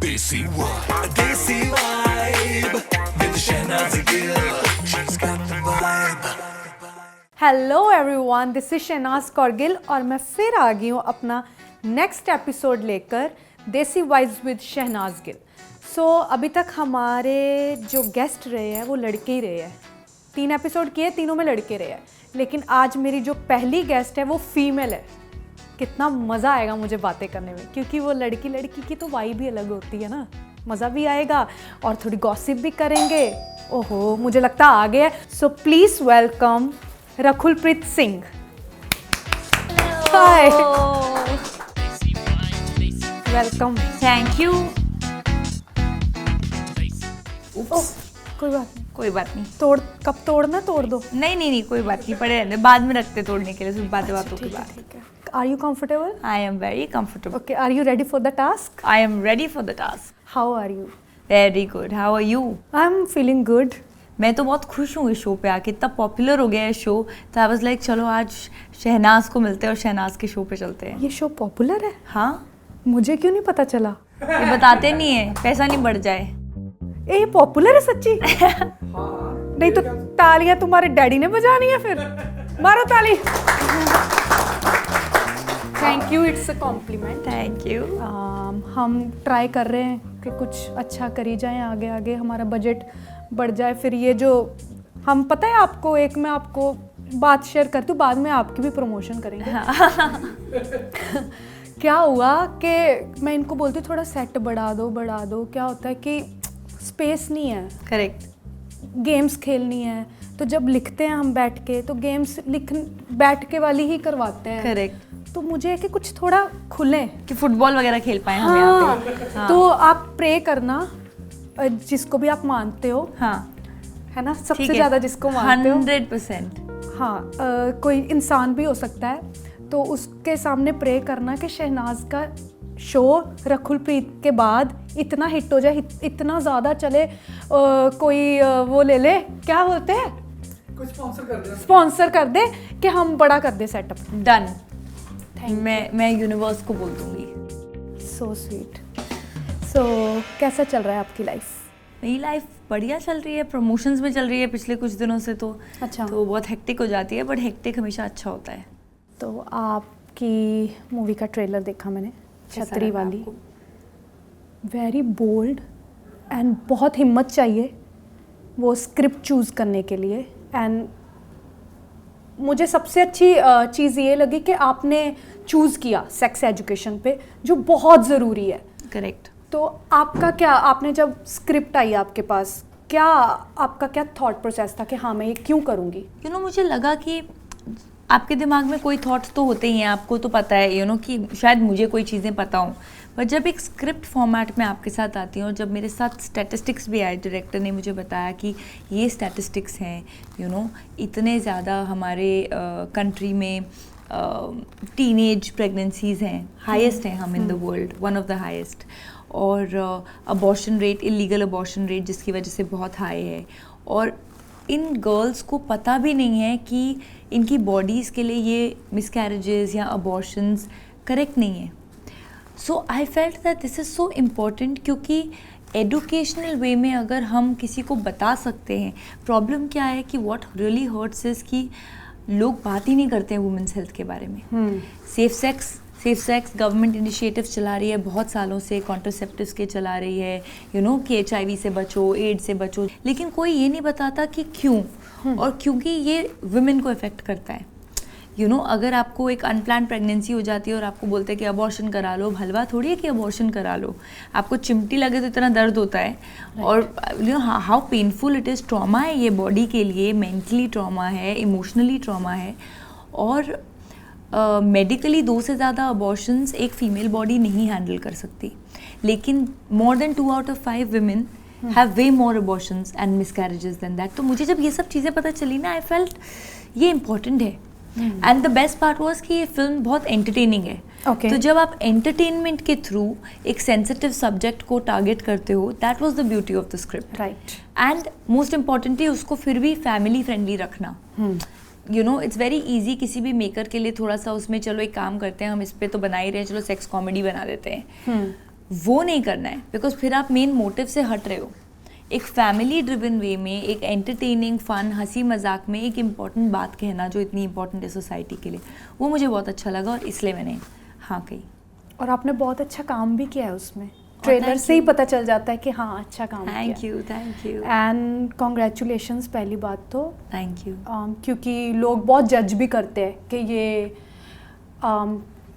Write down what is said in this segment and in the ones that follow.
Desi vibe with Shehnaz Gill. She's got the vibe. Hello everyone, this is Shehnaaz Kaurgill और मैं फिर आ गई हूँ अपना नेक्स्ट एपिसोड लेकर, देसी वाइब्स विद शहनाज गिल। सो अभी तक हमारे जो गेस्ट रहे हैं वो लड़के ही रहे हैं। 3 एपिसोड किए, तीनों में लड़के रहे हैं, लेकिन आज मेरी जो पहली गेस्ट है वो फीमेल है। कितना मज़ा आएगा मुझे बातें करने में, क्योंकि वो लड़की की तो वाइब भी अलग होती है ना। मज़ा भी आएगा और थोड़ी गॉसिप भी करेंगे। ओहो, मुझे लगता आ गया। So please welcome Rakul Preet Singh. Hi, welcome. Thank you. कोई बात नहीं, तोड़ कब तोड़ना तोड़ दो। नहीं कोई बात नहीं, पड़े रहने, बाद में रखते तोड़ने के लिए, सिर्फ बातों की बात। ठीक है। Are you comfortable? I am very comfortable. Okay, are you ready for the task? I am ready for the task. How are you? Very good. How are you? I am feeling good. मैं तो बहुत खुश हूँ इस show पे आके, इतना popular हो गया है शो, तो आई वाज लाइक चलो आज शहनाज को मिलते हैं और शहनाज के शो पे चलते हैं। ये शो पॉपुलर है? हाँ, मुझे क्यों नहीं पता चला? ये बताते नहीं है, पैसा नहीं बढ़ जाए। ये पॉपुलर है सच्ची? नहीं तो तालियां तुम्हारे डैडी ने बजानी है, फिर मारो ताली। Thank you, it's a compliment. Thank you. हम ट्राई कर रहे हैं कि कुछ अच्छा करी जाए, आगे आगे हमारा बजट बढ़ जाए। फिर ये जो हम, पता है आपको, एक मैं आपको बात शेयर करती हूँ, बाद में आपकी भी प्रमोशन करेंगे। क्या हुआ कि मैं इनको बोलती हूँ थोड़ा सेट बढ़ा दो। क्या होता है कि स्पेस नहीं है। करेक्ट। गेम्स खेलनी है, तो जब लिखते हैं हम बैठ के, तो गेम्स बैठ के वाली ही करवाते हैं। करेक्ट। तो मुझे है कि कुछ थोड़ा खुले, कि फुटबॉल वगैरह खेल पाए हम हाँ, यहाँ पे। हाँ। तो आप प्रे करना जिसको भी आप मानते हो, हाँ, है ना, सबसे ज़्यादा जिसको मानते हो। 100%। हाँ, कोई इंसान भी हो सकता है, तो उसके सामने प्रे करना कि शहनाज का शो रकुलप्रीत के बाद इतना हिट हो जाए, इतना ज़्यादा चले, कोई वो ले ले, क्या बोलते हैं, कुछ स्पॉन्सर कर दे कि हम बड़ा कर दे सेटअप। डन। मैं यूनिवर्स को बोल दूंगी। So sweet. सो कैसा चल रहा है आपकी लाइफ? मेरी लाइफ बढ़िया चल रही है, प्रमोशंस में चल रही है पिछले कुछ दिनों से। तो अच्छा। तो बहुत हेक्टिक हो जाती है, बट हेक्टिक हमेशा अच्छा होता है। तो आपकी मूवी का ट्रेलर देखा मैंने, छतरी वाली। वेरी बोल्ड एंड बहुत हिम्मत चाहिए वो स्क्रिप्ट चूज़ करने के लिए। एंड मुझे सबसे अच्छी चीज़ ये लगी कि आपने चूज़ किया सेक्स एजुकेशन पे, जो बहुत ज़रूरी है। करेक्ट। तो आपका क्या, आपने जब स्क्रिप्ट आई आपके पास, क्या आपका क्या थॉट प्रोसेस था कि हाँ मैं ये क्यों करूँगी? मुझे लगा कि आपके दिमाग में कोई थॉट्स तो होते ही हैं, आपको तो पता है कि शायद मुझे कोई चीज़ें पता हों, पर जब एक स्क्रिप्ट फॉर्मेट में आपके साथ आती हैं और जब मेरे साथ स्टैटिस्टिक्स भी आए, डायरेक्टर ने मुझे बताया कि ये स्टैटिस्टिक्स हैं, इतने ज़्यादा हमारे कंट्री में टीनेज प्रेगनेंसीज़ हैं, हाईएस्ट हैं हम in the world, one of the highest, और abortion rate, illegal abortion rate जिसकी वजह से बहुत हाई है, और इन गर्ल्स को पता भी नहीं है कि इनकी बॉडीज़ के लिए ये मिसकैरेजेस या अबॉर्शंस करेक्ट नहीं है। So I felt that this is so important, क्योंकि एडुकेशनल वे में अगर हम किसी को बता सकते हैं, प्रॉब्लम क्या है कि व्हाट रियली हर्ट्स इज़ कि लोग बात ही नहीं करते हैं वुमेन्स हेल्थ के बारे में। सेफ सेक्स गवर्नमेंट इनिशिएटिव चला रही है बहुत सालों से, कॉन्ट्रासेप्टिव्स के चला रही है, कि HIV से बचो, एड्स से बचो, लेकिन कोई ये नहीं बताता कि क्यों, और क्योंकि ये वुमेन को इफ़ेक्ट करता है। अगर आपको एक अनप्लान प्रेगनेंसी हो जाती है और आपको बोलते हैं कि अबॉर्शन करा लो, हलवा थोड़ी है कि अबॉर्शन करा लो, आपको चिमटी लगे तो इतना दर्द होता है, और how painful it is. Trauma है ये बॉडी के लिए, मेंटली ट्रॉमा है, इमोशनली ट्रॉमा है, और मेडिकली 2 से ज़्यादा अबॉर्शंस एक फ़ीमेल बॉडी नहीं हैंडल कर सकती, लेकिन more than 2 out of 5 women have way more abortions and miscarriages than that। तो मुझे जब ये सब चीज़ें पता चली ना, आई फेल्ट ये इम्पॉर्टेंट है। And the best part was कि ये फिल्म बहुत एंटरटेनिंग है। तो जब आप एंटरटेनमेंट के थ्रू एक सेंसिटिव सब्जेक्ट को टारगेट करते हो, that was the beauty of the script. Right. And most importantly उसको फिर भी फैमिली फ्रेंडली रखना। इट्स वेरी ईजी किसी भी मेकर के लिए थोड़ा सा उसमें, चलो एक काम करते हैं, हम इस पे तो बना ही रहे हैं, चलो सेक्स कॉमेडी बना देते हैं। वो नहीं करना है, बिकॉज फिर आप मेन मोटिव से हट रहे हो। एक फैमिली ड्रिवन वे में, एक एंटरटेनिंग फन हंसी मजाक में एक इम्पॉर्टेंट बात कहना जो इतनी इम्पॉर्टेंट है सोसाइटी के लिए, वो मुझे बहुत अच्छा लगा और इसलिए मैंने हाँ कही। और आपने बहुत अच्छा काम भी किया है उसमें, ट्रेलर से ही पता चल जाता है कि हाँ अच्छा काम किया। थैंक यू एंड कॉन्ग्रेचुलेशंस पहली बात तो। Thank you. क्योंकि लोग बहुत जज भी करते हैं कि ये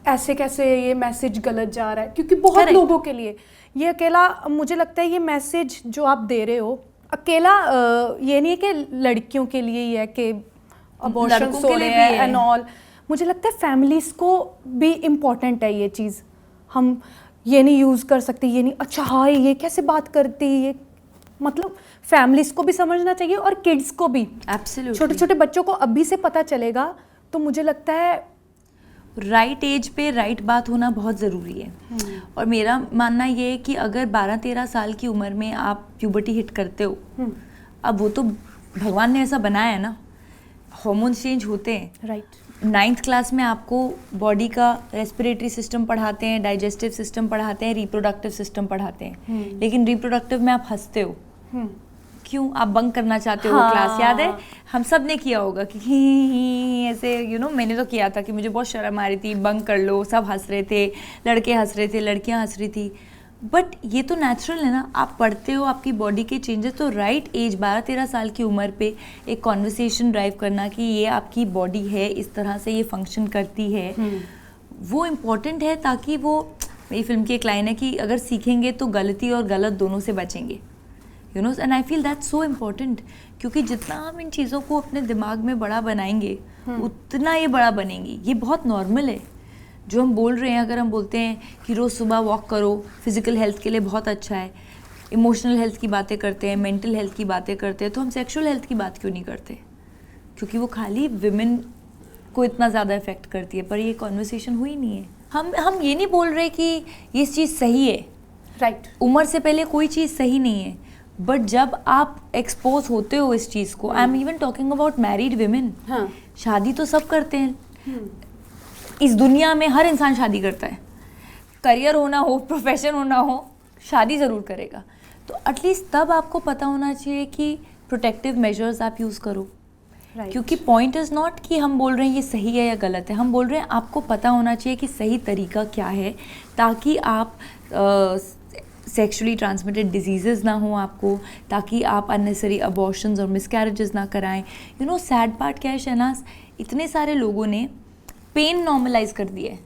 ऐसे कैसे ये मैसेज गलत जा रहा है, क्योंकि बहुत Correct. लोगों के लिए ये अकेला, मुझे लगता है ये मैसेज जो आप दे रहे हो अकेला ये नहीं है कि लड़कियों के लिए ही है कि अबॉर्शन हो रहे हैं एंड ऑल। मुझे लगता है फैमिलीज को भी इम्पोर्टेंट है ये चीज़। हम ये नहीं यूज़ कर सकते, ये नहीं, अच्छा हाँ ये कैसे बात करती है, ये मतलब फैमिलीज को भी समझना चाहिए और किड्स को भी। एब्सोल्युटली। छोटे छोटे बच्चों को अभी से पता चलेगा तो मुझे लगता है राइट एज पे राइट बात होना बहुत ज़रूरी है। और मेरा मानना ये है कि अगर 12-13 साल की उम्र में आप प्यूबर्टी हिट करते हो, अब वो तो भगवान ने ऐसा बनाया है ना, हार्मोन्स चेंज होते हैं। राइट। 9th क्लास में आपको बॉडी का रेस्पिरेटरी सिस्टम पढ़ाते हैं, डाइजेस्टिव सिस्टम पढ़ाते हैं, रिप्रोडक्टिव सिस्टम पढ़ाते हैं, लेकिन रिप्रोडक्टिव में आप हंसते हो। क्यों? आप बंक करना चाहते हो। हाँ। क्लास याद है, हम सब ने किया होगा कि ही ऐसे मैंने तो किया था कि मुझे बहुत शर्म आ रही थी, बंक कर लो, सब हंस रहे थे, लड़के हंस रहे थे, लड़कियां हंस रही थी। बट ये तो नेचुरल है ना, आप पढ़ते हो, आपकी बॉडी के चेंजेस। तो राइट एज 12-13 साल की उम्र पे एक कॉन्वर्सेशन ड्राइव करना कि ये आपकी बॉडी है, इस तरह से ये फंक्शन करती है, वो इम्पॉर्टेंट है, ताकि वो, मेरी फिल्म की एक लाइन है कि अगर सीखेंगे तो गलती और गलत दोनों से बचेंगे, and I feel that's so important. क्योंकि जितना हम इन चीज़ों को अपने दिमाग में बड़ा बनाएंगे उतना ये बड़ा बनेंगी। ये बहुत नॉर्मल है जो हम बोल रहे हैं। अगर हम बोलते हैं कि रोज़ सुबह वॉक करो, फिजिकल हेल्थ के लिए बहुत अच्छा है, इमोशनल हेल्थ की बातें करते हैं, मेंटल हेल्थ की बातें करते हैं, तो हम सेक्सुअल हेल्थ की बात क्यों नहीं करते? क्योंकि वो खाली विमेन को इतना ज़्यादा इफेक्ट करती है, पर ये कॉन्वर्सेशन हुई नहीं है। हम ये नहीं बोल रहे कि ये चीज़ सही है। राइट। उम्र से पहले कोई चीज़ सही नहीं है, बट जब आप एक्सपोज होते हो इस चीज़ को, I am even talking about married women. शादी तो सब करते हैं इस दुनिया में, हर इंसान शादी करता है। करियर होना हो, प्रोफेशन होना हो, शादी ज़रूर करेगा। तो एटलीस्ट तब आपको पता होना चाहिए कि प्रोटेक्टिव मेजर्स आप यूज़ करो। क्योंकि पॉइंट इज़ नॉट कि हम बोल रहे हैं ये सही है या गलत है, हम बोल रहे हैं आपको पता होना चाहिए कि सही तरीका क्या है, ताकि आप सेक्सुअली ट्रांसमिटेड डिजीज़ ना हो आपको, ताकि आप अननेसेसरी अबॉर्शंस और मिसकैरेजेस ना कराएं। सैड पार्ट क्या है शहनाज, इतने सारे लोगों ने पेन नॉर्मलाइज कर दिया है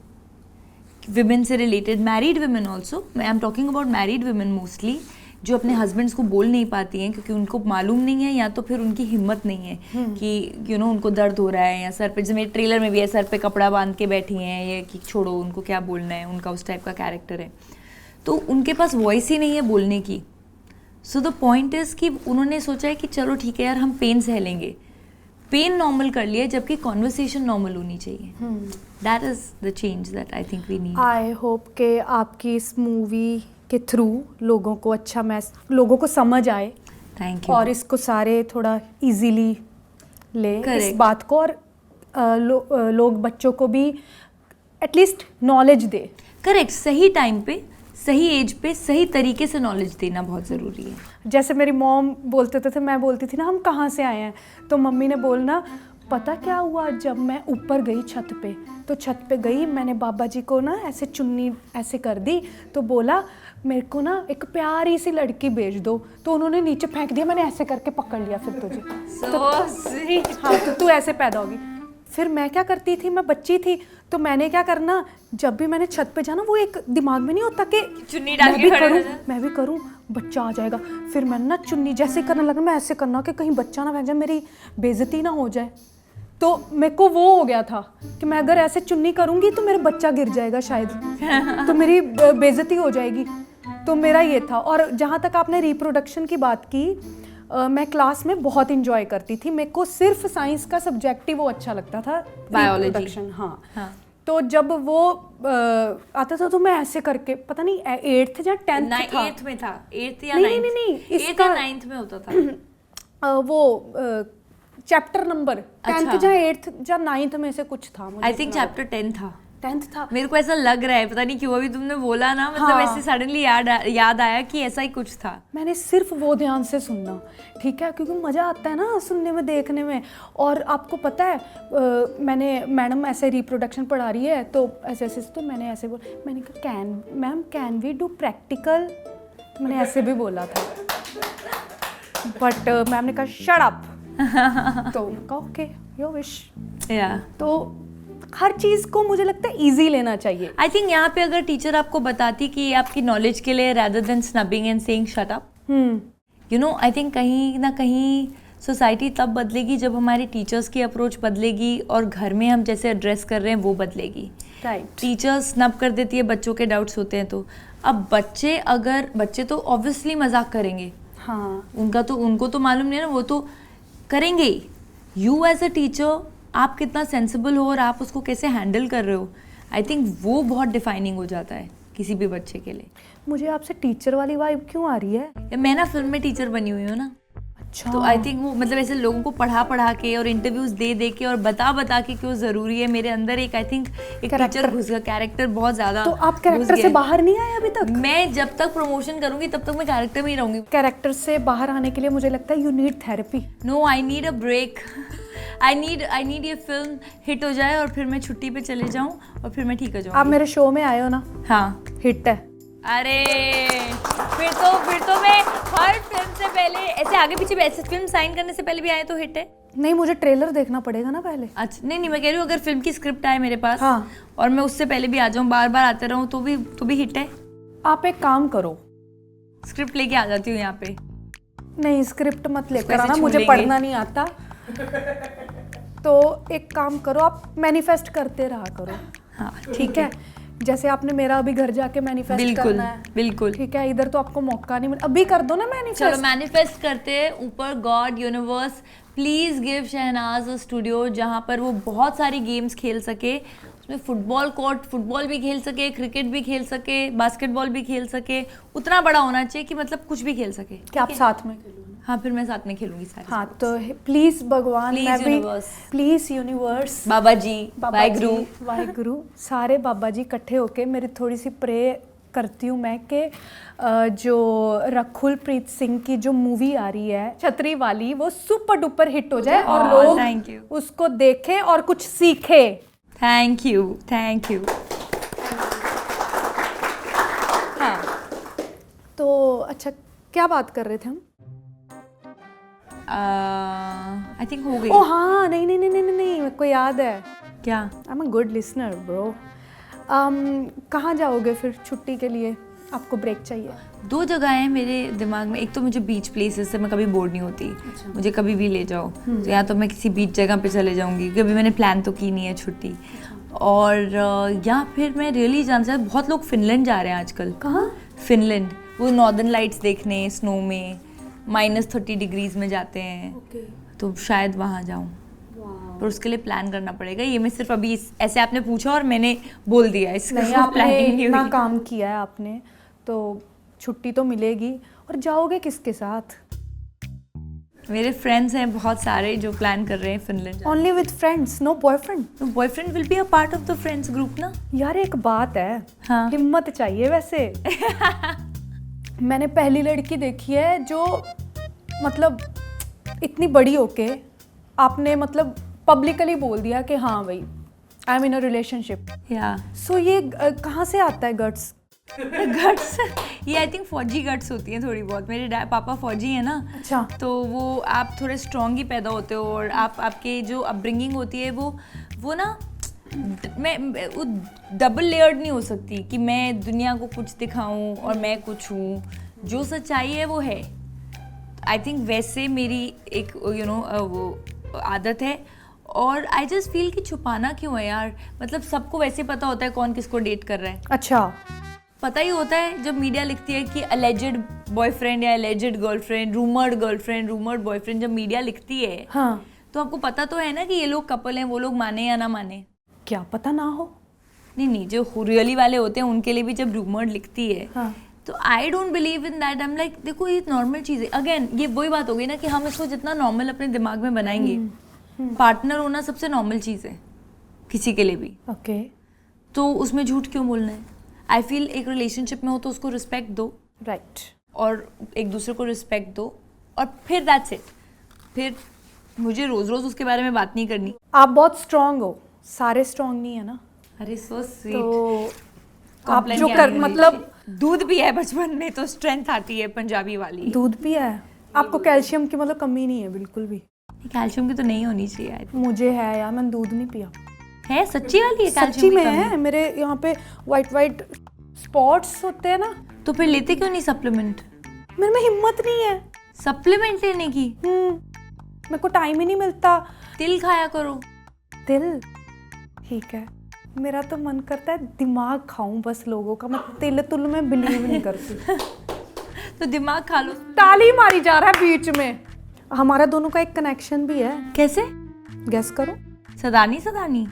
विमेन से related, married women also. I am talking about married women mostly, जो अपने हस्बैंड्स को बोल नहीं पाती हैं क्योंकि उनको मालूम नहीं है, या तो फिर उनकी हिम्मत नहीं है कि उनको दर्द हो रहा है, या सर पे, जैसे मेरे ट्रेलर में भी है, सर पे कपड़ा बांध के बैठी हैं, या कि छोड़ो उनको क्या बोलना है, उनका उस टाइप का कैरेक्टर है, तो उनके पास वॉइस ही नहीं है बोलने की। सो द पॉइंट इज़ कि उन्होंने सोचा है कि चलो ठीक है यार, हम पेन सह लेंगे, पेन नॉर्मल कर लिया, जबकि कॉन्वर्सेशन नॉर्मल होनी चाहिए। That is the change that I think we need. I hope के आपकी इस मूवी के थ्रू लोगों को अच्छा लोगों को समझ आए। Thank you. और इसको सारे थोड़ा इजीली ले इस बात को, और लोग बच्चों को भी एटलीस्ट नॉलेज दे। करेक्ट, सही टाइम पे, सही एज पे, सही तरीके से नॉलेज देना बहुत ज़रूरी है। जैसे मेरी मॉम बोलते थे, मैं बोलती थी ना हम कहाँ से आए हैं, तो मम्मी ने बोलना, पता क्या हुआ, जब मैं ऊपर गई छत पे, तो छत पे गई, मैंने बाबा जी को ना ऐसे चुन्नी ऐसे कर दी, तो बोला मेरे को ना एक प्यारी सी लड़की भेज दो, तो उन्होंने नीचे फेंक दिया, मैंने ऐसे करके पकड़ लिया फिर तुझे। हाँ, तो तू ऐसे पैदा होगी। फिर मैं क्या करती थी, मैं बच्ची थी, तो मैंने क्या करना, जब भी मैंने छत पे जाना, वो एक दिमाग में नहीं होता कि चुन्नी डाल के मैं भी करूँ, बच्चा आ जाएगा। फिर मैंने ना चुन्नी जैसे करने लगा, मैं ऐसे करना कि कहीं बच्चा ना बन जाए, मेरी बेइज्जती ना हो जाए। तो मेरे को वो हो गया था कि मैं अगर ऐसे चुन्नी करूँगी तो मेरा बच्चा गिर जाएगा शायद, तो मेरी बेइज्जती हो जाएगी। तो मेरा ये था। और जहाँ तक आपने रिप्रोडक्शन की बात की, मैं क्लास में बहुत इंजॉय करती थी। मेरे को सिर्फ साइंस का सब्जेक्ट ही वो अच्छा लगता था, बायोलॉजी। हाँ। तो जब वो आता था तो मैं ऐसे करके, पता नहीं 8th या 10th था, 8th में था, 8th या 9th, नहीं, 8th या 9th में होता था। वो चैप्टर नंबर 10th या 8th या 9th में से कुछ था, आई थिंक चैप्टर 10 था। 10th था। मेरे को ऐसा लग रहा है, पता नहीं क्यों अभी तुमने बोला ना, मतलब हाँ। ऐसे सडनली याद आया कि ऐसा ही कुछ था। मैंने सिर्फ वो ध्यान से सुनना, ठीक है, क्योंकि मज़ा आता है ना सुनने में, देखने में। और आपको पता है मैंने मैडम ऐसे रिप्रोडक्शन पढ़ा रही है तो ऐसे तो मैंने ऐसे मैंने कहा कैन वी डू प्रैक्टिकल, मैंने ऐसे भी बोला था, बट मैम ने कहा शट अप। तो कहा ओके योर विश। तो हर चीज़ को मुझे लगता है इजी लेना चाहिए। आई थिंक यहाँ पे अगर टीचर आपको बताती कि ये आपकी नॉलेज के लिए rather than snubbing and saying shut up, you know, I think कहीं ना कहीं सोसाइटी तब बदलेगी जब हमारे टीचर्स की अप्रोच बदलेगी और घर में हम जैसे एड्रेस कर रहे हैं वो बदलेगी। राइट। टीचर्स स्नब कर देती है, बच्चों के डाउट्स होते हैं तो अब बच्चे तो ऑब्वियसली मजाक करेंगे। हाँ, उनको तो मालूम नहीं है ना, वो तो करेंगे ही। यू एज अ टीचर आप कितना सेंसिबल हो और आप उसको कैसे हैंडल कर रहे हो, आई थिंक वो बहुत डिफाइनिंग हो जाता है किसी भी बच्चे के लिए। मुझे आपसे टीचर वाली वाइब क्यों आ रही है? मैं ना फिल्म में टीचर बनी हुई हूँ ना, अच्छा। तो आई थिंक वो मतलब ऐसे लोगों को पढ़ा के और इंटरव्यूज दे के और बता के क्यों ज़रूरी है, मेरे अंदर एक आई थिंक एक टीचर घुस गया, कैरेक्टर बहुत ज़्यादा। तो आप कैरेक्टर से बाहर नहीं आए अभी तक? मैं जब तक प्रमोशन करूंगी तब तक मैं कैरेक्टर में ही रहूंगी। कैरेक्टर से बाहर आने के लिए मुझे लगता है you need therapy. No, I need a break. आई नीड ये फिल्म हिट हो जाए और फिर मैं छुट्टी पे चले जाऊं और फिर मैं ठीक हो जाऊंगी। आप मेरे शो में आए हो ना? हाँ, हिट है। अरे फिर तो मैं हर फिल्म से पहले ऐसे आगे पीछे ऐसे फिल्म साइन करने से पहले भी आए तो हिट है। नहीं, मुझे ट्रेलर देखना पड़ेगा ना पहले। अच्छा, नहीं मैं कह रही हूँ अगर फिल्म की स्क्रिप्ट आए मेरे पास, हाँ, और मैं उससे पहले भी आ जाऊँ, बार आते रहूँ तो भी हिट है। आप एक काम करो, स्क्रिप्ट लेके आ जाती हूँ यहाँ पे। नहीं, स्क्रिप्ट मत लेकर ऐसे आना, छू मुझे लेंगे। पढ़ना नहीं आता। तो एक काम करो, आप मैनिफेस्ट करते रहा करो। हाँ ठीक है, जैसे आपने मेरा अभी घर जाके मैनिफेस्ट बिल्कुल करना है। बिल्कुल। ठीक है, इधर तो आपको मौका नहीं मिला, अभी कर दो ना मैनिफेस्ट। चलो मैनिफेस्ट करते हैं, ऊपर God universe please give Shehnaaz a studio जहाँ पर वो बहुत सारी गेम्स खेल सके, उसमें फुटबॉल भी खेल सके, क्रिकेट भी खेल सके, बास्केटबॉल भी खेल सके, उतना बड़ा होना चाहिए कि मतलब कुछ भी खेल सके। कि आप साथ में खेलो। हाँ, फिर मैं साथ में खेलूंगी सारी। हाँ, तो प्लीज भगवान, Please मैं भी universe. प्लीज यूनिवर्स, बाबा जी, वाहिगुरु, सारे बाबा जी इकट्ठे होके मेरी थोड़ी सी प्रे करती हूँ मैं कि जो रखुल प्रीत सिंह की जो मूवी आ रही है छतरी वाली, वो सुपर डुपर हिट हो जाए और thank you. लोग उसको देखें और कुछ सीखे। Thank you. हाँ, तो अच्छा, क्या बात कर रहे थे हम? आई थिंक हो गई। ओ हाँ, नहीं, मेरे को याद है। क्या? आई am a good listener bro. कहाँ जाओगे फिर छुट्टी के लिए? आपको ब्रेक चाहिए? 2 जगह हैं मेरे दिमाग में। एक तो मुझे बीच प्लेसेस से मैं कभी बोर नहीं होती। मुझे कभी भी ले जाओ तो या तो मैं किसी बीच जगह पे चले जाऊंगी, क्योंकि अभी मैंने प्लान तो की नहीं है छुट्टी। और या फिर मैं रियली जानना चाहती, बहुत लोग फिनलैंड जा रहे हैं आजकल। कहाँ? फिनलैंड, वो नॉर्दर्न लाइट्स देखने, स्नो में -30 डिग्रीज में जाते हैं। तो शायद वहाँ जाऊँ, पर उसके लिए प्लान करना पड़ेगा। ये मैं सिर्फ अभी ऐसे आपने पूछा और मैंने बोल दिया, इसका नहीं, आपने इतना काम किया है आपने, तो छुट्टी तो मिलेगी। और जाओगे किसके साथ? मेरे फ्रेंड्स हैं बहुत सारे जो प्लान कर रहे हैं Finland. Only with friends, no boyfriend? Boyfriend will be a part of the friends group ना। यार एक बात है, हाँ। हिम्मत चाहिए वैसे। मैंने पहली लड़की देखी है जो मतलब इतनी बड़ी होके आपने मतलब पब्लिकली बोल दिया कि हाँ भाई I am in a relationship. या सो ये कहाँ से आता है गट्स? गट्स ये आई थिंक फौजी गट्स होती हैं थोड़ी बहुत। मेरे पापा फौजी हैं ना। अच्छा। तो वो आप थोड़े स्ट्रॉन्ग ही पैदा होते हो और आपके जो अपब्रिंगिंग होती है वो ना वो डबल लेयर्ड नहीं हो सकती कि मैं दुनिया को कुछ दिखाऊं और मैं कुछ हूँ। जो सच्चाई है वो है। आई थिंक वैसे मेरी एक वो आदत है। और आई जस्ट फील कि छुपाना क्यों है यार, मतलब सबको वैसे पता होता है कौन किसको डेट कर रहा है। अच्छा। पता ही होता है जब मीडिया लिखती है कि अलेजेड बॉयफ्रेंड या alleged girlfriend, rumoured girlfriend, rumoured boyfriend, जब मीडिया लिखती है हाँ, तो आपको पता तो है ना कि ये लोग कपल हैं, वो लोग माने या ना माने। क्या पता ना हो। नहीं, जो रियली वाले होते हैं उनके लिए भी जब रूमर्ड लिखती है हाँ। तो I don't believe in that. I am like देखो ये नॉर्मल चीज़ है। अगेन ये वही बात हो गई ना कि हम इसको जितना नॉर्मल अपने दिमाग में बनाएंगे, पार्टनर होना सबसे नॉर्मल चीज़ है किसी के लिए भी। ओके। तो उसमें झूठ क्यों बोलना है? आई फील एक रिलेशनशिप में हो तो उसको रिस्पेक्ट दो, राइट, और एक दूसरे को रिस्पेक्ट दो, और फिर दैट्स इट। फिर मुझे रोज रोज उसके बारे में बात नहीं करनी। आप बहुत स्ट्रांग हो, सारे स्ट्रांग नहीं है ना, अरे सो स्वीट। तो आप जो कर मतलब दूध भी है बचपन में तो स्ट्रेंथ आती है पंजाबी वाली। दूध भी है आपको, कैल्शियम की मतलब कमी नहीं है बिल्कुल भी। कैल्शियम की तो नहीं होनी चाहिए। मुझे है यार, मैंने दूध नहीं पिया। है सच्ची वाली है? सच्ची कैल्शियम में की कमी? है, मेरे यहाँ पे वाइट स्पॉट्स होते हैं ना। तो फिर लेते क्यों नहीं सप्लीमेंट? मेरे में हिम्मत नहीं है सप्लीमेंट लेने की। मेरे को टाइम ही नहीं मिलता। तिल खाया करो। तिल ठीक है, मेरा तो मन करता है दिमाग खाऊं बस लोगों का। मैं तिल तुल में बिलीव नहीं करती। तो दिमाग खा लो। ताली मारी जा रहा है बीच में। हमारा दोनों का एक कनेक्शन भी है। कैसे? गेस करो। सदानी सदानी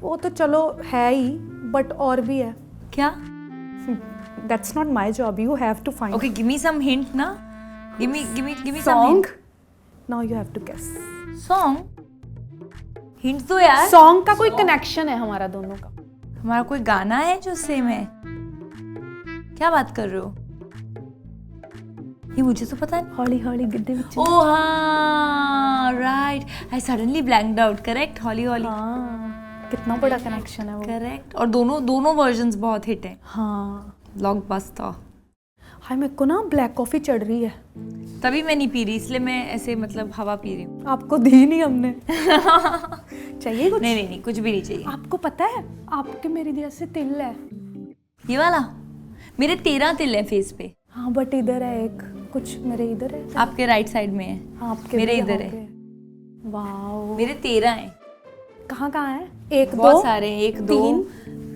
वो तो चलो है ही, बट और भी है। क्या? That's not my job, you have to find. Okay, give me some hint ना। Give me some song, hint. Now you have to guess. Song? Hint दो यार। सॉन्ग का कोई कनेक्शन है हमारा दोनों का। हमारा कोई गाना है जो सेम है? क्या बात कर रहे हो? ये मुझे तो पता है। हौली हौली गिद्दे विच। ओह हाँ, right, I suddenly blanked out. Correct, हॉली हॉली। हाँ, कितना बड़ा कनेक्शन है वो। करेक्ट। और दोनों वर्जन्स बहुत हिट हैं। हाँ, ब्लॉकबस्टर। हाय मेरे को ना ब्लैक कॉफी चढ़ रही है। तभी मैं नहीं पी रही, इसलिए मैं ऐसे मतलब हवा पी रही हूँ। आपको दी नहीं हमने। चाहिए कुछ? नहीं, कुछ भी नहीं चाहिए। आपको पता है आपके मेरी जैसे तिल है। ये वाला? मेरे 13 तिल है फेस पे। हाँ बट इधर है एक, कुछ मेरे इधर है। आपके राइट साइड में है। हाँ, आपके मेरे भी इधर यहाँ है। पे। वाओ, मेरे 13 हैं। कहाँ कहाँ है? एक बहुत दो सारे हैं। 1 2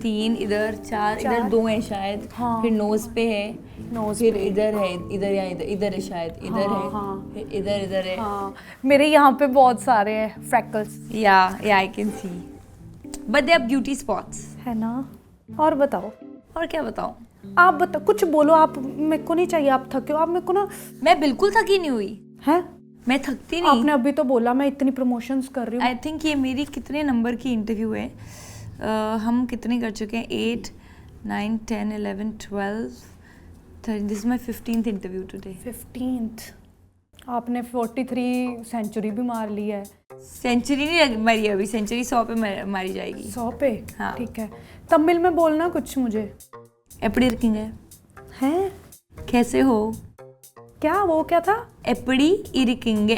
3 इधर 4 इधर 2 हैं शायद। हाँ। फिर नोज पे है, नोज फिर इधर है, इधर या इधर है शायद, इधर हाँ, है, हाँ। फिर इधर है। हाँ, मेरे यहाँ पे बहुत सारे हैं freckles. Yeah I can see, but they are beauty spots. है ना? और बताओ। और क्या बताऊं? आप बताओ, कुछ बोलो आप। मेरे को नहीं चाहिए आप थके हो। आप मेरे को ना मैं बिल्कुल थकी नहीं हुई। है, मैं थकती नहीं। आपने अभी तो बोला मैं इतनी प्रमोशंस कर रही हूँ। आई थिंक ये मेरी कितने नंबर की इंटरव्यू है? हम कितने कर चुके हैं? 8 9 10 11 12 13। This is my 15th interview today. 15th। आपने 43 सेंचुरी भी मार ली है। सेंचुरी नहीं मारी अभी, सेंचुरी 100 पे मारी जाएगी। 100 पे? हाँ। ठीक है, तमिल में बोलना कुछ मुझे। एपड़ी रखेंगे। हैं? कैसे हो? क्या वो क्या था? एपड़ी इरिकेंगे।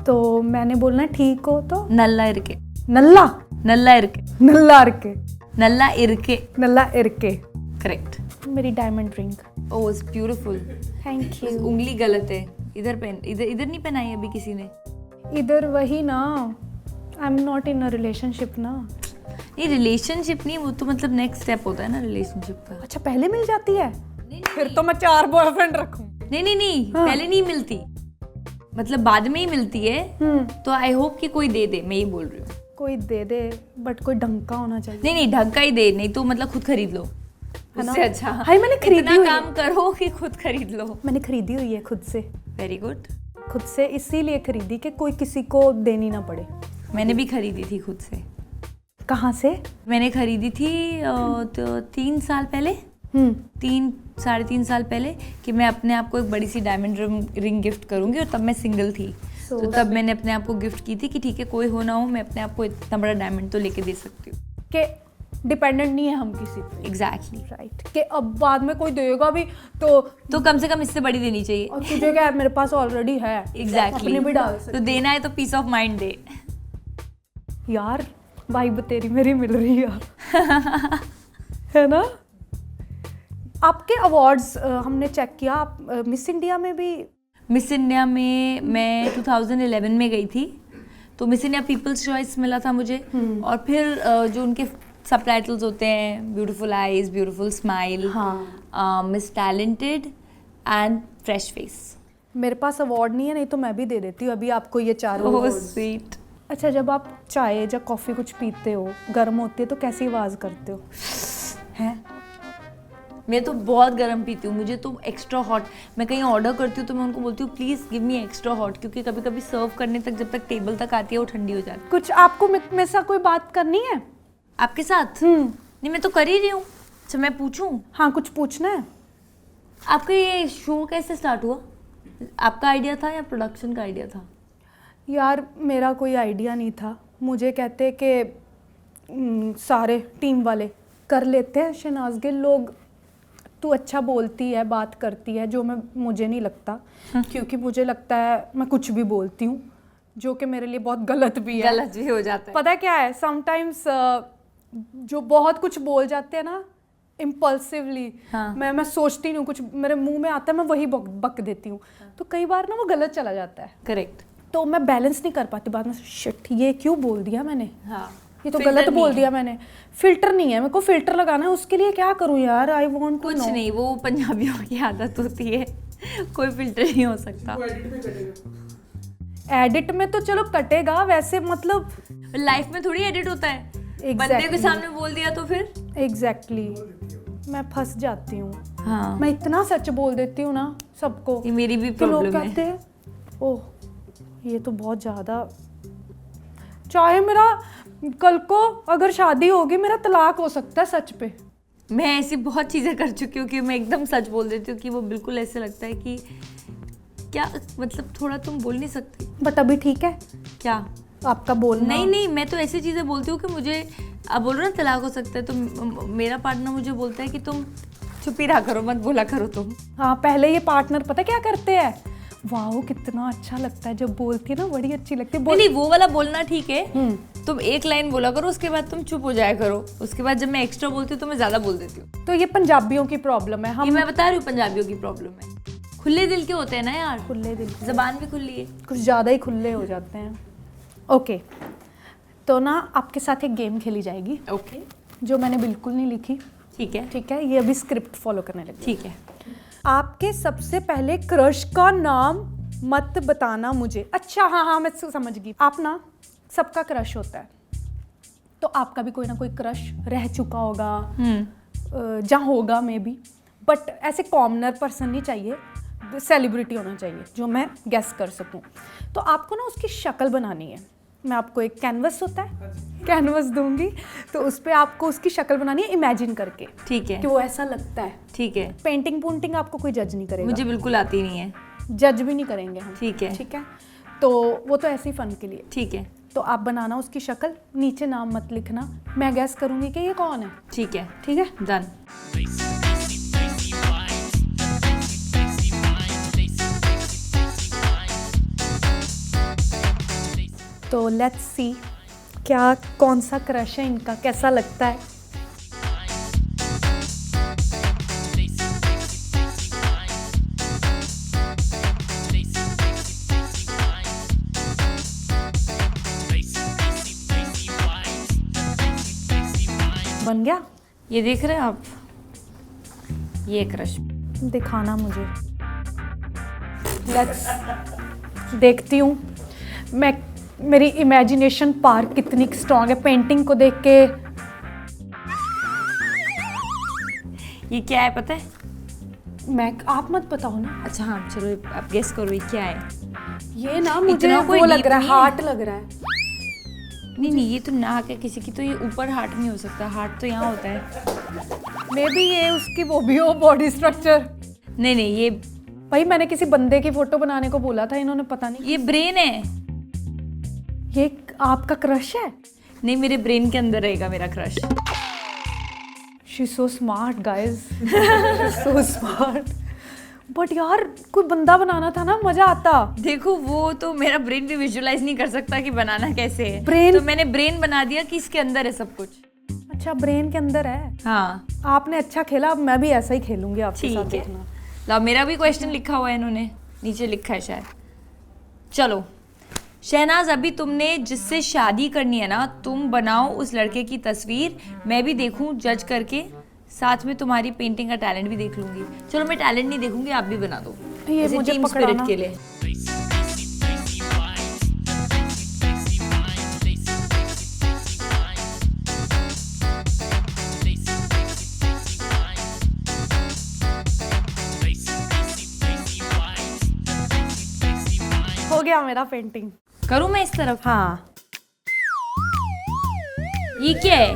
तो मैंने बोलना ठीक हो तो नल्ला इरके। नल्ला नल्ला इरके। नल्ला इरके। नल्ला इरके। नल्ला इरके। करेक्ट। मेरी diamond ring. Oh it's beautiful. Thank you. उंगली गलत है। इधर पहन, इधर नहीं पहनाई अभी किसी ने। इधर वही ना, आई am not in a relationship ना। ये रिलेशनशिप नहीं, वो तो मतलब नेक्स्ट स्टेप होता है ना रिलेशनशिप का। अच्छा, पहले मिल जाती है? फिर तो मैं 4 बॉयफ्रेंड रखूं। नहीं, हाँ। पहले नहीं मिलती, मतलब बाद में ही मिलती है। तो आई होप कि कोई दे दे, मैं ही बोल रही हूँ। कोई दे दे, बट कोई ढंग का होना चाहिए। नहीं ढंग का ही दे, नहीं तो मतलब खुद खरीद लो। है ना? उससे अच्छा हाय मैंने खरीदी इतना हुई है। काम करो कि खुद खरीद लो। मैंने खरीदी हुई है खुद से। Very good. खुद से इसीलिए खरीदी कि कोई किसी को देनी ना पड़े। मैंने भी खरीदी थी खुद से। कहाँ से? मैंने खरीदी थी तो 3 साल पहले, 3-3.5 साल पहले, कि मैं अपने आप को एक बड़ी सी डायमंड रिंग गिफ्ट करूंगी। और तब मैं सिंगल थी। तो तब मैंने अपने आप को गिफ्ट की थी कि ठीक है कोई हो ना हो, मैं अपने आप को इतना बड़ा डायमंड तो लेके दे सकती हूँ कि डिपेंडेंट नहीं है हम किसी पे। एग्जैक्टली। राइट, कि अब बाद में कोई देगा भी तो कम से कम इससे बड़ी देनी चाहिए। और तुझे क्या है, मेरे पास ऑलरेडी है। एग्जैक्टली। अपने भी डाल सकते। तो देना है तो पीस ऑफ माइंड दे। यार वाइब तेरी मेरी मिल रही है। है ना? आपके अवार्ड्स हमने चेक किया, आप मिस इंडिया में भी। मिस इंडिया में मैं 2011 में गई थी। तो मिस इंडिया पीपल्स चॉइस मिला था मुझे। और फिर जो उनके सबटाइटल्स होते हैं, beautiful eyes, beautiful smile, miss talented and fresh face. मेरे पास अवार्ड नहीं है, नहीं तो मैं भी दे देती हूँ अभी आपको ये 4 ओह awards। स्वीट। अच्छा, जब आप चाय या कॉफ़ी कुछ पीते हो, गर्म होती है तो कैसी आवाज़ करते हो? हैं? मैं तो बहुत गर्म पीती हूँ, मुझे तो एक्स्ट्रा हॉट। मैं कहीं ऑर्डर करती हूँ तो मैं उनको बोलती हूँ please give me extra hot, क्योंकि कभी कभी सर्व करने तक जब तक टेबल तक आती है वो ठंडी हो जाती कुछ आपको में सा कोई बात करनी है? आपके साथ? नहीं, मैं तो कर ही रही हूँ। अच्छा, मैं पूछूं? हाँ, कुछ पूछना है? आपका ये शो कैसे स्टार्ट हुआ? आपका आइडिया था या प्रोडक्शन का आइडिया था? यार मेरा कोई आइडिया नहीं था, मुझे कहते कि सारे टीम वाले कर लेते हैं शहनाज गिल लोग, तू अच्छा बोलती है, बात करती है, जो मुझे नहीं लगता क्योंकि मुझे लगता है मैं कुछ भी बोलती हूँ जो कि मेरे लिए बहुत गलत भी है। गलत भी हो जाता है। पता है क्या है, समटाइम्स जो बहुत कुछ बोल जाते हैं ना इम्पल्सिवली, हाँ। मैं सोचती नहीं हूँ, कुछ मेरे मुंह में आता है मैं वही बक देती हूँ, तो कई बार ना वो गलत चला जाता है। करेक्ट। तो मैं बैलेंस नहीं कर पाती बाद में, शिट ये क्यों बोल दिया मैंने, हाँ, ये तो गलत बोल दिया मैंने। फिल्टर नहीं है, मेरे को फिल्टर लगाना है, उसके लिए क्या करूं यार, आई वांट टू कुछ नो। नहीं, वो पंजाबियों की आदत होती है, कोई फिल्टर नहीं हो सकता। एडिट में तो चलो कटेगा, वैसे मतलब लाइफ में थोड़ी एडिट होता है। बंदे के सामने बोल दिया तो फिर एग्जैक्टली मैं फंस जाती हूँ। हाँ, मैं इतना सच बोल देती हूँ ना सबको, ये मेरी भी तो लोग प्रॉब्लम कहते है। हैं ओह ये तो बहुत ज़्यादा, चाहे मेरा कल को अगर शादी होगी मेरा तलाक हो सकता है सच पे। मैं ऐसी बहुत चीज़ें कर चुकी हूँ कि मैं एकदम सच बोल देती हूँ कि वो बिल्कुल ऐसे लगता है कि क्या, मतलब थोड़ा तुम बोल नहीं सकते। बट अभी ठीक है क्या आपका बोलना? नहीं, मैं तो ऐसी चीज़ें बोलती हूँ कि मुझे, अब बोलो ना तलाक हो सकता है, तो मेरा पार्टनर मुझे बोलता है कि तुम चुप ही रहा करो, मत बोला करो तुम। हाँ, पहले ये पार्टनर पता क्या करते हैं, वाह कितना अच्छा लगता है जब बोलती है ना, बड़ी अच्छी लगती है। नहीं, वो वाला बोलना ठीक है, तुम एक लाइन बोला करो, उसके बाद तुम चुप हो जाया करो, उसके बाद जब मैं एक्स्ट्रा बोलती हूँ तो मैं ज़्यादा बोल देती हूँ। तो ये पंजाबियों की प्रॉब्लम है। ये मैं बता रही हूँ, पंजाबियों की प्रॉब्लम है। खुले दिल के होते हैं ना यार, खुले दिल, जबान भी खुली है, कुछ ज़्यादा ही खुले हो जाते हैं। ओके, तो ना आपके साथ एक गेम खेली जाएगी। ओके, जो मैंने बिल्कुल नहीं लिखी। ठीक है, ठीक है, ये अभी स्क्रिप्ट फॉलो करने लगी। ठीक है। आपके सबसे पहले क्रश का नाम मत बताना मुझे। अच्छा हाँ, मैं समझ गई। आप ना, सबका क्रश होता है, तो आपका भी कोई ना कोई क्रश रह चुका होगा, जहाँ होगा मे बी, बट ऐसे कॉमनर पर्सन नहीं चाहिए, सेलिब्रिटी होना चाहिए जो मैं गेस कर सकूं। तो आपको ना उसकी शक्ल बनानी है। मैं आपको एक कैनवस होता है, कैनवस दूंगी, तो उस पर आपको उसकी शक्ल बनानी है इमेजिन करके, ठीक है, कि वो ऐसा लगता है। ठीक है। पेंटिंग पूंटिंग आपको कोई जज नहीं करेगा, मुझे बिल्कुल आती नहीं है। जज भी नहीं करेंगे हम। ठीक है, ठीक है, तो वो तो ऐसे ही फन के लिए। ठीक है, तो आप बनाना उसकी शक्ल, नीचे नाम मत लिखना, मैं गैस करूंगी कि ये कौन है। ठीक है, ठीक है, डन। तो लेट्स सी क्या, कौन सा क्रश है इनका, कैसा लगता है। बन गया? ये देख रहे हैं आप, ये क्रश। दिखाना मुझे, लेट्स देखती हूँ मैं, मेरी इमेजिनेशन पावर कितनी स्ट्रांग है पेंटिंग को देख के। ये क्या है पता है? आप मत बताओ ना। अच्छा हाँ, चलो आप गेस करो ये क्या है। ये ना मुझे इतना कोई वो लग deep रहा है, नहीं है। हार्ट लग रहा है। नहीं, ये तो नाक है किसी की, तो ये ऊपर हार्ट नहीं हो सकता, हार्ट तो यहाँ होता है। मे बी ये उसकी वो भी हो, बॉडी स्ट्रक्चर। नहीं, ये भाई मैंने किसी बंदे की फोटो बनाने को बोला था, इन्होंने पता नहीं। ये ब्रेन है। ये आपका क्रश है? नहीं, मेरे ब्रेन के अंदर रहेगा मेरा crush. She so smart guys, so smart. But यार कोई बंदा बनाना था ना, मजा आता। देखो वो तो मेरा ब्रेन भी विजुअलाइज नहीं कर सकता कि बनाना कैसे है। Brain- तो मैंने ब्रेन बना दिया कि इसके अंदर है सब कुछ। अच्छा, ब्रेन के अंदर है। हाँ, आपने अच्छा खेला, अब मैं भी ऐसा ही खेलूंगी आपके साथ, ठीक है। देखना। ला, मेरा भी क्वेश्चन लिखा हुआ है, इन्होंने नीचे लिखा है शायद। चलो शहनाज, अभी तुमने जिससे शादी करनी है ना, तुम बनाओ उस लड़के की तस्वीर, मैं भी देखूं जज करके, साथ में तुम्हारी पेंटिंग का टैलेंट भी देख लूंगी। चलो मैं टैलेंट नहीं देखूंगी, आप भी बना दो, ये जैसे मुझे टीम पकड़ाना। स्पिरिट के लिए। हो गया मेरा पेंटिंग। करूँ मैं इस तरफ? हाँ, ये क्या है?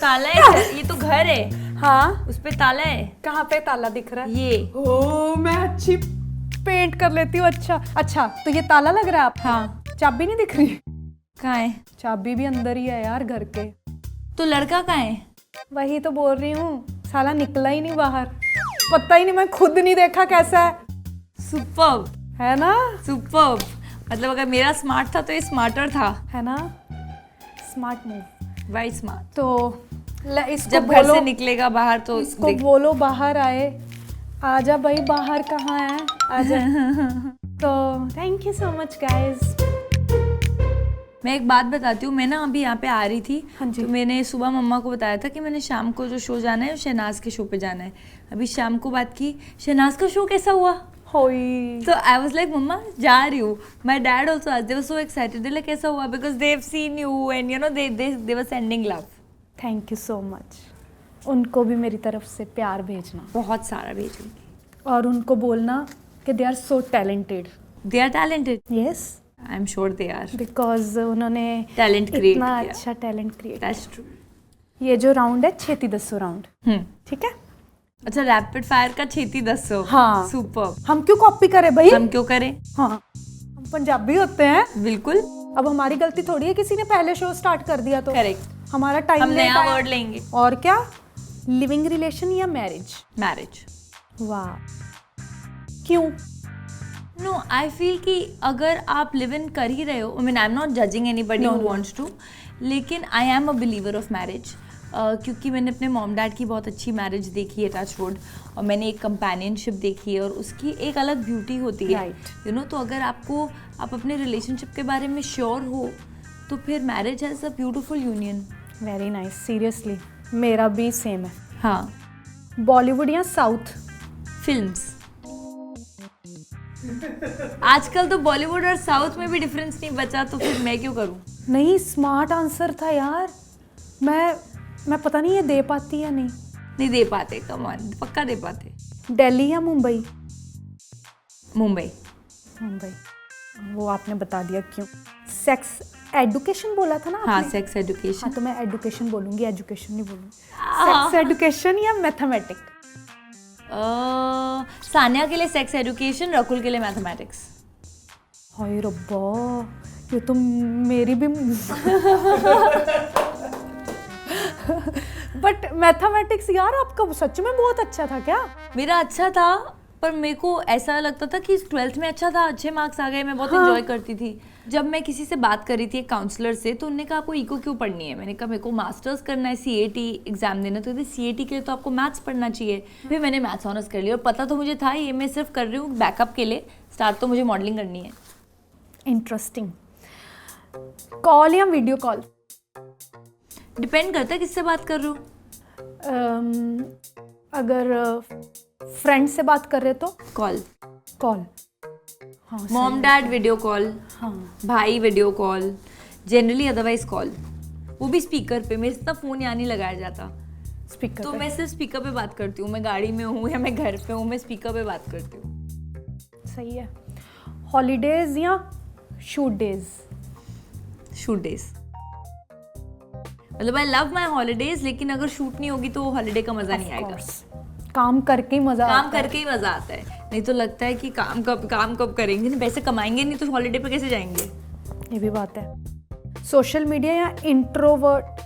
ताला है, ये तो घर है, हाँ उस पे ताला है। कहाँ पे ताला दिख रहा है? ये ओ मैं अच्छी पेंट कर लेती हूँ। अच्छा अच्छा, तो ये ताला लग रहा है आप? हाँ। चाबी नहीं दिख रही? कहाँ है? चाबी भी अंदर ही है यार घर के। तो लड़का कहाँ है? वही तो बोल रही हूँ, साला निकला ही नहीं बाहर, पता ही नहीं, मैं खुद नहीं देखा कैसा है। सुपर्ब है ना? सुपर्ब, मतलब अगर मेरा स्मार्ट था तो ये स्मार्टर था। है ना? Smart move. Very smart. तो इसको जब घर बोलो, से निकलेगा बाहर तो इसको बोलो बाहर आए। आजा भाई, बाहर कहाँ है? आजा। तो thank you so much guys. मैं एक बात बताती हूँ, मैं ना अभी यहाँ पे आ रही थी, हाँ जी। तो मैंने सुबह मम्मा को बताया था कि मैंने शाम को जो शो जाना है शहनाज के शो पे जाना है। अभी शाम को बात की, शहनाज का शो कैसा हुआ? होई। तो आई वाज लाइक मम्मा जा रही हूँ। माय डैड आल्सो आज दे वर सो एक्साइटेड, दे लाइक कैसा हुआ, because they have seen you and you know they were sending love. Thank you so much. उनको भी मेरी तरफ से प्यार भेजना बहुत सारा भेजूंगी। और उनको बोलना कि they are so talented. They are talented, yes, I am sure they are. Because उन्होंने Talent create इतना किया। अच्छा टैलेंट क्रिएट। That's true. ये जो राउंड है 6-10 राउंड, ठीक है? अच्छा, रैपिड फायर का 6-10। हाँ। सुपर। हम क्यों कॉपी करें भाई? हम क्यों करें? हाँ, हम पंजाबी होते हैं। बिल्कुल अब हमारी गलती थोड़ी है किसी ने पहले शो स्टार्ट कर दिया तो। करेक्ट। हमारा टाइम हम नया वर्ड लेंगे। और क्या? लिविंग रिलेशन या मैरिज? मैरिज। वाह, क्यों? नो, आई फील कि अगर आप लिव इन कर ही रहे हो, I mean I am not judging anybody who wants to, लेकिन I am a believer of marriage, क्योंकि मैंने अपने मॉम डैड की बहुत अच्छी मैरिज देखी है, टच वुड, और मैंने एक कंपेनियनशिप देखी है और उसकी एक अलग ब्यूटी होती है, Right. You know. तो अगर आप अपने रिलेशनशिप के बारे में श्योर हो तो फिर marriage has a beautiful union. Very nice, seriously मेरा भी सेम है। हाँ। बॉलीवुड या साउथ? फिल्म्स। आजकल तो बॉलीवुड और साउथ में भी डिफरेंस नहीं बचा, तो फिर मैं क्यों करूं? नहीं, स्मार्ट आंसर था यार। मैं पता नहीं ये दे पाती या नहीं। नहीं दे पाते, कम ऑन, पक्का दे पाते। दिल्ली या मुंबई? मुंबई। मुंबई, वो आपने बता दिया क्यों। सेक्स एडुकेशन बोला था ना आपने? हाँ, सेक्स एजुकेशन। हाँ, तो मैं एडुकेशन बोलूंगी, एजुकेशन नहीं बोलूंगी। सेक्स एडुकेशन या मैथमेटिक्स? सानिया के लिए सेक्स एजुकेशन, रकुल के लिए मैथमेटिक्स। हाय रब्बा, ये तो मेरी भी बट मैथमेटिक्स यार आपका सच में बहुत अच्छा था क्या? मेरा अच्छा था, पर मेरे को ऐसा लगता था कि 12th में अच्छा था, अच्छे मार्क्स आ गए, मैं बहुत एंजॉय करती थी। जब मैं किसी से बात कर रही थी एक काउंसलर से, तो उन्होंने कहा आपको इको क्यों पढ़नी है? मैंने कहा मेरे को मास्टर्स करना है, CAT एग्जाम देना, तो CAT के लिए तो आपको मैथ्स पढ़ना चाहिए। फिर मैंने मैथ्स ऑनर्स कर लिया और पता तो मुझे था ये मैं सिर्फ कर रही हूँ बैकअप के लिए, स्टार्ट तो मुझे मॉडलिंग करनी है। इंटरेस्टिंग। कॉल या वीडियो कॉल? डिपेंड करता है किससे बात कर रही हूँ। अगर फ्रेंड से बात कर रहे तो कॉल। कॉल। हाँ, मॉम डैड वीडियो कॉल, हाँ, भाई video call, generally otherwise call, वो भी स्पीकर पे। मेरे से फ़ोन यहाँ नहीं लगाया जाता, स्पीकर तो पे। मैं सिर्फ स्पीकर पे बात करती हूँ। मैं गाड़ी में हूँ या मैं घर पे हूँ, मैं स्पीकर पे बात करती हूँ। सही है। हॉलीडेज या शूट डेज? Shoot days. मतलब आई लव माई हॉलीडेज, लेकिन अगर शूट नहीं होगी तो हॉलीडे का मज़ा नहीं आएगा। काम करके ही मजा काम आता है। करके ही मज़ा आता है, नहीं तो लगता है कि काम कब करेंगे, नहीं पैसे कमाएंगे नहीं तो हॉलीडे पे कैसे जाएंगे। ये भी बात है। सोशल मीडिया या इंट्रोवर्ट?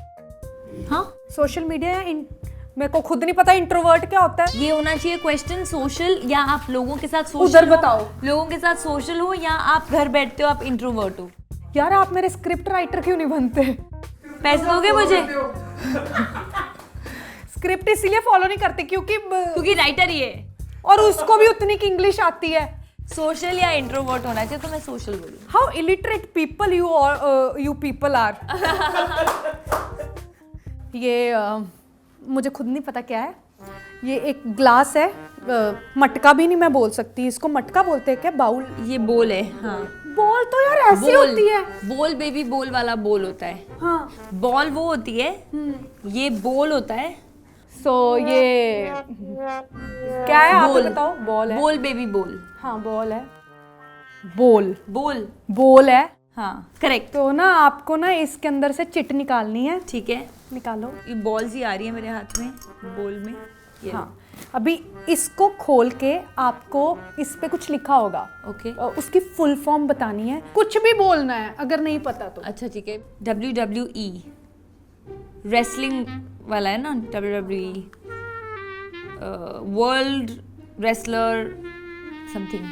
हाँ, सोशल मीडिया या मेरे को खुद नहीं पता इंट्रोवर्ट क्या होता है। ये होना चाहिए क्वेश्चन, सोशल या आप लोगों के साथ सोशल उधर हो, बताओ। लोगों के साथ सोशल हो या आप घर बैठते हो, आप इंट्रोवर्ट हो। यार आप मेरे स्क्रिप्ट राइटर क्यों नहीं बनते? पैसे दोगे मुझे? स्क्रिप्ट इसीलिए फॉलो नहीं करते क्योंकि क्योंकि राइटर ही है। और उसको भी उतनी की इंग्लिश आती है। सोशल या इंट्रोवर्ट होना चाहिए, तो मैं सोशल बोलूँ। How illiterate people you people are. ये मुझे खुद नहीं पता क्या है। ये एक ग्लास है, मटका भी नहीं मैं बोल सकती इसको, मटका बोलते हैं क्या? बाउल? ये बोल है। हाँ, बॉल तो यार ऐसी बोल होती है। बोल बेबी, बोल वाला बोल होता है। हाँ, बॉल वो होती है, ये बोल होता है। सो ये क्या है आप बोल। बताओ। बॉल है। बोल बेबी बोल। हाँ, बॉल है। बोल बोल। बोल है। हाँ करेक्ट। तो ना आपको ना इसके अंदर से चिट निकालनी है। ठीक है, निकालो। ये बॉल्स ही आ रही है मेरे हाथ में, बोल में। ये हाँ, अभी इसको खोल के आपको इस पे कुछ लिखा होगा। ओके। उसकी फुल फॉर्म बतानी है, कुछ भी बोलना है अगर नहीं पता तो। अच्छा ठीक है। WWE रेसलिंग वाला है ना, WWE world wrestler something.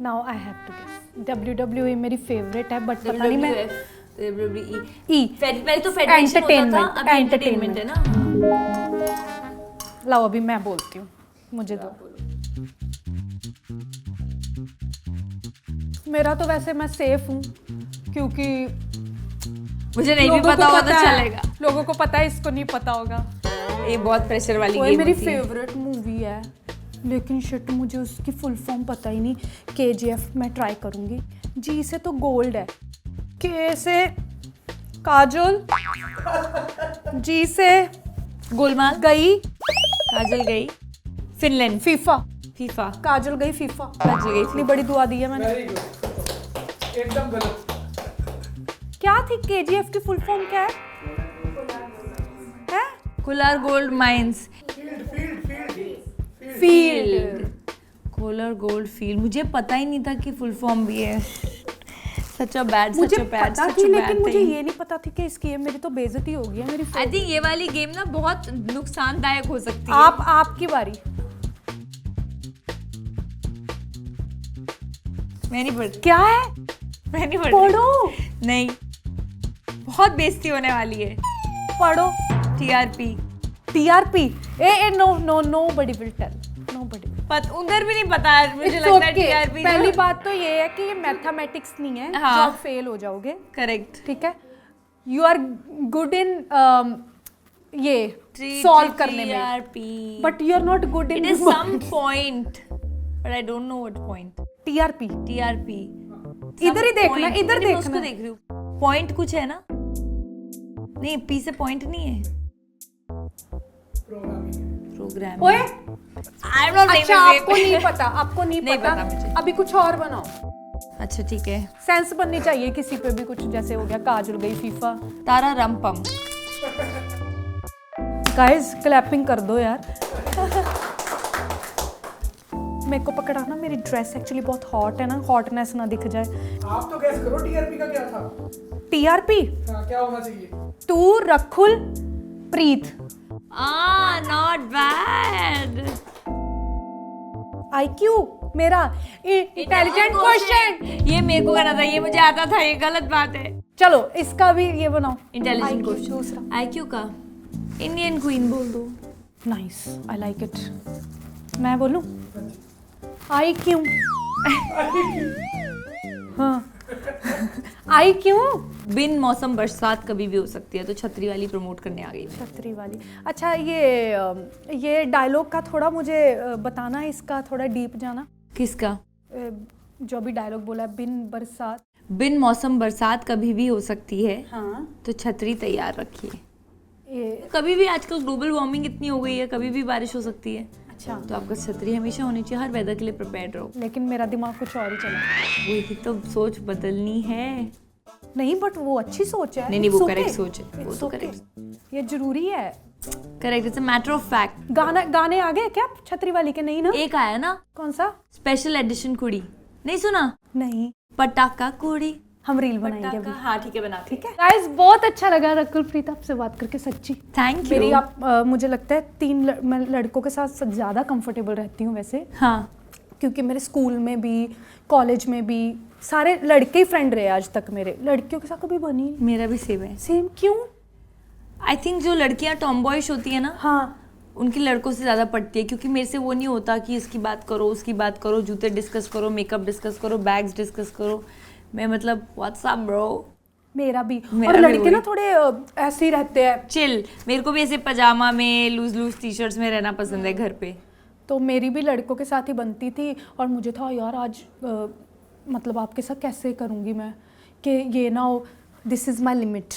Now I have to guess. WWE मेरी फेवरेट है बट पता नहीं मैं WWE ई पहले तो फेडरेशन होता था, अब एंटरटेनमेंट एंटरटेनमेंट है ना। लाओ अभी मैं बोलती हूँ, मुझे दो। मेरा तो वैसे मैं सेफ हूँ क्योंकि मुझे नहीं भी लोगों पता को होगा तो है, चलेगा। लोगों को पता है, इसको नहीं पता होगा। ये बहुत प्रेशर वाली वो गेम मेरी होती है। फेवरेट मूवी है लेकिन शिट मुझे उसकी फुल फॉर्म पता ही नहीं। KGF मैं ट्राई करूंगी। जी से तो गोल्ड है, के से काजोल, जी से गोलमाल गई काजल गई फिनलैंड फीफा, फीफा काजल गई फीफा। काजल गई इतनी बड़ी दुआ दी है मैंने। वेरी गुड, एकदम गलत। क्या थी KGF की फुल फॉर्म क्या है? Kolar gold mines field. Kolar gold field, मुझे पता ही नहीं था कि फुल फॉर्म भी है। सच अ बैड, मुझे सच अ बैड, पता सच थी अ लेकिन बैड मुझे थिंग। ये नहीं पता थी कि इसकी मेरी तो बेइज्जती होगी है मेरी। आई थिंक ये वाली गेम ना बहुत नुकसानदायक हो सकती है। आपकी बारी। मैं नहीं पढ़ क्या है? मैं नहीं पढ़ पढ़ो। नहीं, बहुत बेइज्जती होने वाली है। पढ़ो। TRP TRP। No no nobody will tell, nobody. उधर भी नहीं पता है, मुझे लगता है TRP। पहली बात तो ये है कि ये मैथमेटिक्स नहीं है, हाँ। जो आप फेल हो जाओगे। करेक्ट। ठीक है, यू आर गुड इन ये सॉल्व करने में, TRP but you are not good in it is some point but I don't know what point. TRP। TRP इधर ही देखना, इधर मैं उसको देखना। देख रही हूँ। पॉइंट कुछ है ना? नहीं, P से पॉइंट नहीं है। प्रोग्राम। ओए आई एम नॉट अच्छा, आपको नहीं पता, आपको नहीं नहीं पता, पता मुझे। अभी कुछ और बनाओ। अच्छा ठीक है। सेंस बननी चाहिए किसी पे भी, कुछ जैसे हो गया काजल गई फीफा। तारा रंपम। गाइस क्लैपिंग कर दो यार। मेरे को पकड़ाना, मेरी ड्रेस एक्चुअली बहुत हॉट है ना, हॉटनेस ना दिख जाए। आप तो गैस करो TRP का क्या था। TRP हाँ, क्या होना चाहिए? तू Rakul Preet. Not bad. IQ मेरा इंटेलिजेंट क्वेश्चन। ये मेरे को करना था, ये मुझे आता था, ये गलत बात है। चलो इसका भी ये बनाओ। Intelligent IQ question. दूसरा। IQ का इंडियन क्वीन बोल दो। Nice, I like it. मैं बोलूं IQ। हाँ IQ। बिन मौसम बरसात कभी भी हो सकती है, तो छतरी वाली प्रमोट करने आ गई मैं। छतरी वाली। अच्छा ये डायलॉग का थोड़ा मुझे बताना, इसका थोड़ा डीप जाना। किसका? जो भी डायलॉग बोला है, बिन बरसात। बिन मौसम बरसात कभी भी हो सकती है, हाँ तो छतरी तैयार रखिए। ये कभी भी, आजकल ग्लोबल वार्मिंग इतनी हो गई है, कभी भी बारिश हो सकती है, अच्छा, तो आपका छतरी हमेशा होनी चाहिए। हर वेदर के लिए प्रिपेयर्ड रहो। लेकिन मेरा दिमाग कुछ और ही चला। वही तो सोच बदलनी है। नहीं बट वो अच्छी सोच है। नहीं, वो It's करेक्ट okay. सोच है, वो It's तो okay. करेक्ट ये जरूरी है। Correct, it's a matter of fact. गाने आ गए क्या छतरी वाली के? नहीं ना। एक आया ना कौन सा? स्पेशल एडिशन कुड़ी, नहीं सुना? नहीं, पटाखा कुड़ी। हम रील बनाएंगे अभी। हाँ ठीक है, बना। ठीक है गाइस, बहुत अच्छा लगा रकुल प्रीत आपसे बात करके, सच्ची। थैंक मेरी यू। आप मुझे लगता है मैं लड़कों के साथ ज़्यादा कंफर्टेबल रहती हूँ वैसे, हाँ क्योंकि मेरे स्कूल में भी कॉलेज में भी सारे लड़के ही फ्रेंड रहे आज तक मेरे, लड़कियों के साथ कभी बनी नहीं। मेरा भी सेम है। सेम क्यों? आई थिंक जो लड़कियां टॉमबॉयश होती है ना, हाँ उनकी लड़कों से ज़्यादा पड़ती है, क्योंकि मेरे से वो नहीं होता कि इसकी बात करो, उसकी बात करो, जूते डिस्कस करो, मेकअप डिस्कस करो, बैग्स डिस्कस करो। मैं मतलब व्हाट्सअप ब्रो। मेरा भी। मेरा और भी लड़के वही। ना थोड़े ऐसे ही रहते हैं। चिल, मेरे को भी ऐसे पजामा में लूज टी शर्ट्स में रहना पसंद है घर पे। तो मेरी भी लड़कों के साथ ही बनती थी, और मुझे था यार आज मतलब आपके साथ कैसे करूँगी मैं, कि ये ना हो, this is my limit,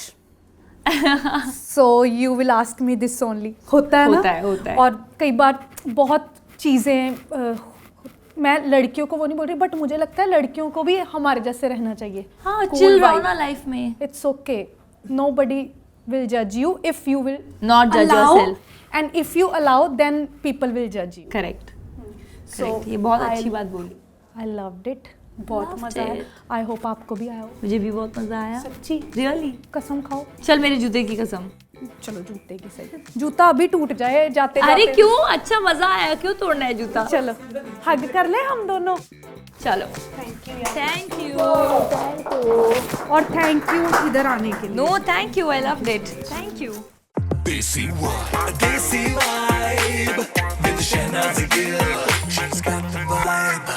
so you will ask me this only. होता है ना? होता है। और कई बार बहुत चीज़ें मैं लड़कियों को वो नहीं बोल रही, बट मुझे लगता है लड़कियों को भी हमारे जैसे रहना चाहिए. हाँ, Cool चिल रहो vibe. ना लाइफ में. It's okay. Nobody will judge you if you will Not judge allow, yourself. and if you allow, then people will judge you. Correct. So ये बहुत I- अच्छी बात बोली. I loved it. बहुत Loved मजा आया. it. I hope आपको भी आया हो. मुझे भी बहुत मजा आया. सच्ची रियली. कसम खाओ. चल मेरे जूते की कसम. चलो जूते की सही. जूता अभी टूट जाए जाते अरे जाते. क्यों? अच्छा मजा आया, क्यों तोड़ना है जूता? चलो हग कर ले हम दोनों. चलो. Thank you. Thank you. और थैंक यू इधर आने के लिए. No thank you, I loved it. Thank you. Desi vibe with Shehnaz Gill. She's got the vibe.